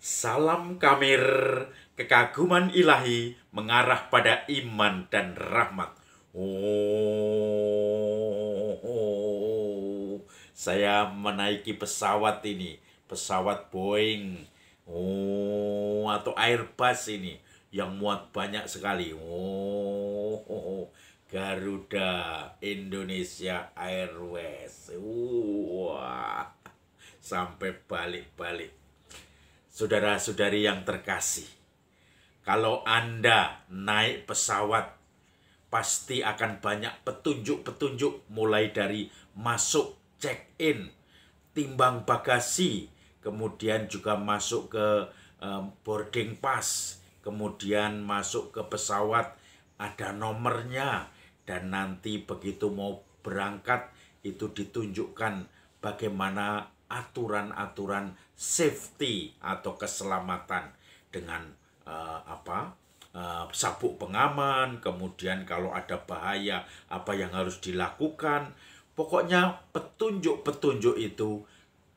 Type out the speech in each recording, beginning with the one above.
Salam Kamir, kekaguman ilahi mengarah pada iman dan rahmat. Saya menaiki pesawat ini, pesawat Boeing, atau Airbus ini yang muat banyak sekali. Garuda Indonesia Airways. Wah, sampai balik-balik. Saudara-saudari yang terkasih, kalau Anda naik pesawat, pasti akan banyak petunjuk-petunjuk mulai dari masuk check-in, timbang bagasi, kemudian juga masuk ke boarding pass, kemudian masuk ke pesawat, ada nomornya, dan nanti begitu mau berangkat itu ditunjukkan bagaimana aturan-aturan safety atau keselamatan dengan sabuk pengaman, kemudian kalau ada bahaya apa yang harus dilakukan. Pokoknya petunjuk-petunjuk itu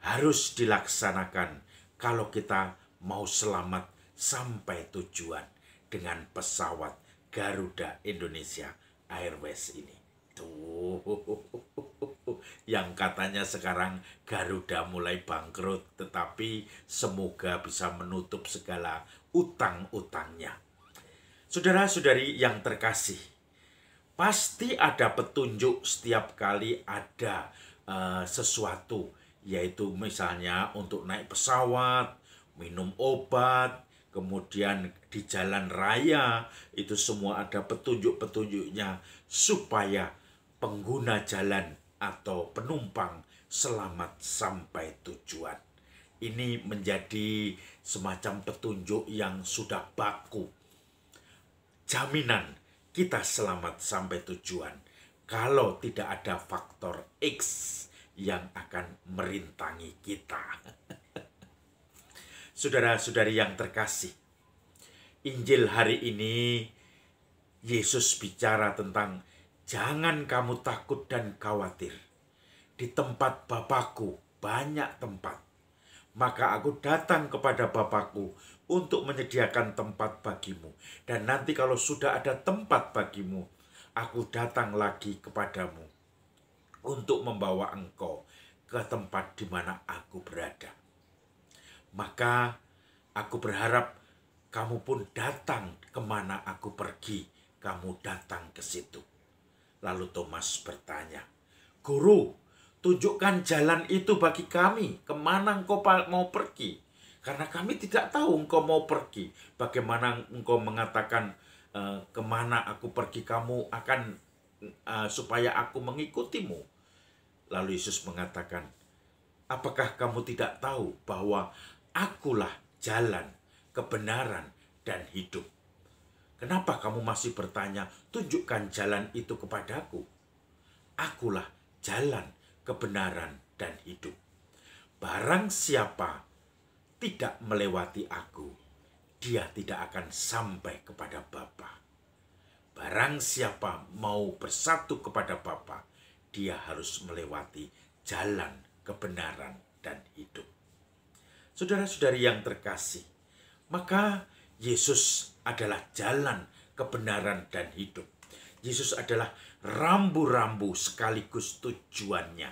harus dilaksanakan kalau kita mau selamat sampai tujuan dengan pesawat Garuda Indonesia Airways ini. Tuh, yang katanya sekarang Garuda mulai bangkrut, tetapi semoga bisa menutup segala utang-utangnya. Saudara-saudari yang terkasih, pasti ada petunjuk setiap kali ada sesuatu, yaitu misalnya untuk naik pesawat, minum obat, kemudian di jalan raya, itu semua ada petunjuk-petunjuknya supaya pengguna jalan atau penumpang selamat sampai tujuan. Ini menjadi semacam petunjuk yang sudah baku. Jaminan kita selamat sampai tujuan kalau tidak ada faktor X yang akan merintangi kita. Saudara-saudari yang terkasih, Injil hari ini Yesus bicara tentang jangan kamu takut dan khawatir. Di tempat Bapakku banyak tempat. Maka aku datang kepada Bapakku untuk menyediakan tempat bagimu. Dan nanti kalau sudah ada tempat bagimu, aku datang lagi kepadamu untuk membawa engkau ke tempat di mana aku berada. Maka aku berharap kamu pun datang kemana aku pergi, kamu datang ke situ. Lalu Thomas bertanya, Guru, tunjukkan jalan itu bagi kami, kemana engkau mau pergi. Karena kami tidak tahu engkau mau pergi. Bagaimana engkau mengatakan kemana aku pergi, kamu akan supaya aku mengikutimu. Lalu Yesus mengatakan, apakah kamu tidak tahu bahwa akulah jalan, kebenaran, dan hidup? Kenapa kamu masih bertanya, tunjukkan jalan itu kepadaku? Akulah jalan, kebenaran, dan hidup. Barang siapa tidak melewati aku, dia tidak akan sampai kepada Bapa. Barang siapa mau bersatu kepada Bapa, dia harus melewati jalan, kebenaran, dan hidup. Saudara-saudari yang terkasih, maka Yesus adalah jalan, kebenaran, dan hidup. Yesus adalah rambu-rambu sekaligus tujuannya.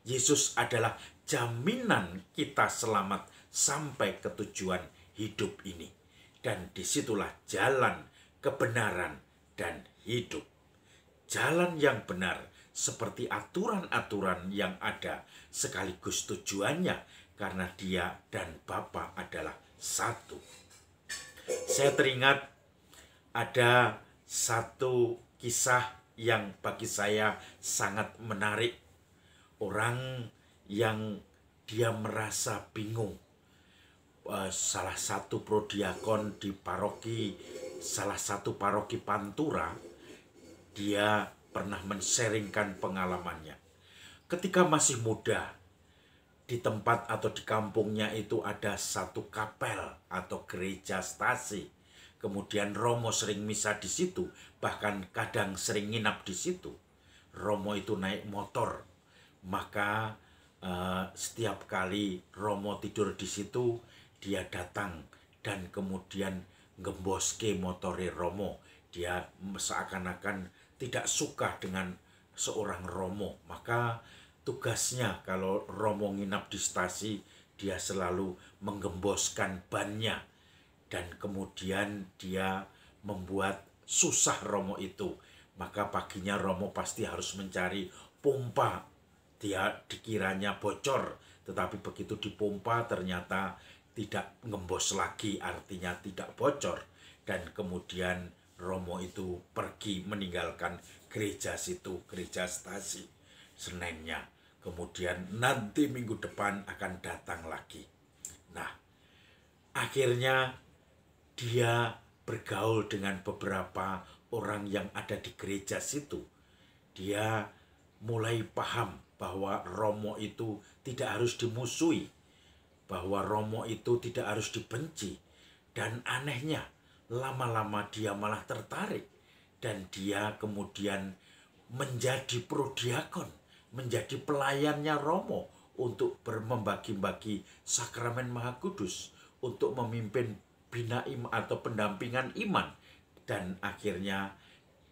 Yesus adalah jaminan kita selamat sampai ke tujuan hidup ini. Dan disitulah jalan, kebenaran, dan hidup. Jalan yang benar seperti aturan-aturan yang ada sekaligus tujuannya, karena Dia dan Bapa adalah satu. Saya teringat ada satu kisah yang bagi saya sangat menarik. Orang yang dia merasa bingung. Salah satu prodiakon di salah satu paroki Pantura, dia pernah men-sharingkan pengalamannya. Ketika masih muda, di tempat atau di kampungnya itu ada satu kapel atau gereja stasi. Kemudian Romo sering misa di situ, bahkan kadang sering nginap di situ. Romo itu naik motor, maka setiap kali Romo tidur di situ, dia datang dan kemudian ngemboske motore Romo. Dia seakan-akan tidak suka dengan seorang Romo. Maka tugasnya kalau Romo nginap di stasi, dia selalu menggemboskan bannya. Dan kemudian dia membuat susah Romo itu. Maka paginya Romo pasti harus mencari pompa. Dia dikiranya bocor, tetapi begitu dipompa ternyata tidak ngembos lagi, artinya tidak bocor. Dan kemudian Romo itu pergi meninggalkan gereja situ, gereja stasi Senennya. Kemudian nanti minggu depan akan datang lagi. Nah, akhirnya dia bergaul dengan beberapa orang yang ada di gereja situ. Dia mulai paham bahwa Romo itu tidak harus dimusuhi, bahwa Romo itu tidak harus dibenci. Dan anehnya, lama-lama dia malah tertarik. Dan dia kemudian menjadi prodiakon, menjadi pelayannya Romo untuk membagi-bagi sakramen Maha Kudus, untuk memimpin bina iman atau pendampingan iman. Dan akhirnya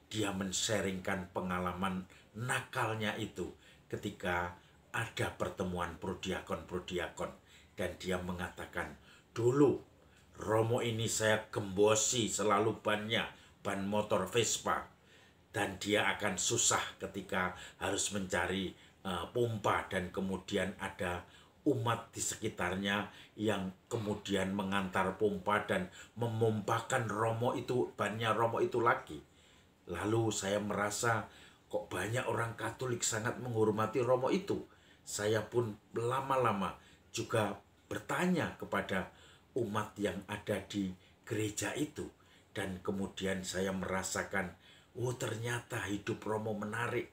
dia men-sharingkan pengalaman nakalnya itu ketika ada pertemuan prodiakon-prodiakon. Dan dia mengatakan, dulu Romo ini saya gembosi selalu bannya, ban motor Vespa. Dan dia akan susah ketika harus mencari pompa, dan kemudian ada umat di sekitarnya yang kemudian mengantar pompa dan memompakan Romo itu, bannya Romo itu lagi. Lalu saya merasa kok banyak orang Katolik sangat menghormati Romo itu. Saya pun lama-lama juga bertanya kepada umat yang ada di gereja itu. Dan kemudian saya merasakan, oh ternyata hidup Romo menarik.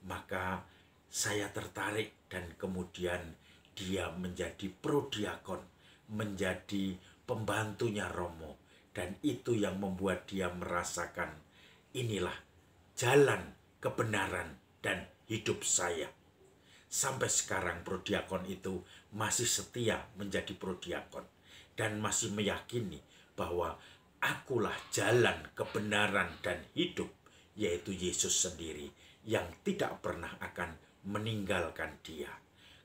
Maka saya tertarik dan kemudian dia menjadi prodiakon, menjadi pembantunya Romo. Dan itu yang membuat dia merasakan, inilah jalan kebenaran dan hidup saya. Sampai sekarang prodiakon itu masih setia menjadi prodiakon dan masih meyakini bahwa akulah jalan kebenaran dan hidup, yaitu Yesus sendiri yang tidak pernah akan meninggalkan dia,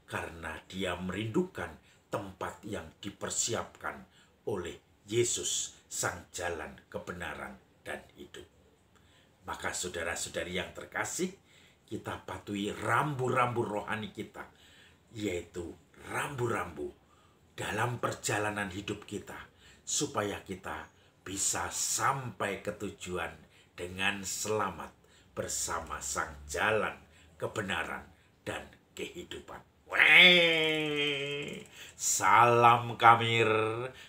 karena dia merindukan tempat yang dipersiapkan oleh Yesus, sang jalan kebenaran dan hidup. Maka saudara-saudari yang terkasih, kita patuhi rambu-rambu rohani kita, yaitu rambu-rambu dalam perjalanan hidup kita, supaya kita bisa sampai ke tujuan dengan selamat bersama sang jalan kebenaran dan kehidupan. Salam Kamir,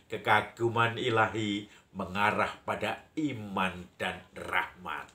kekaguman ilahi mengarah pada iman dan rahmat.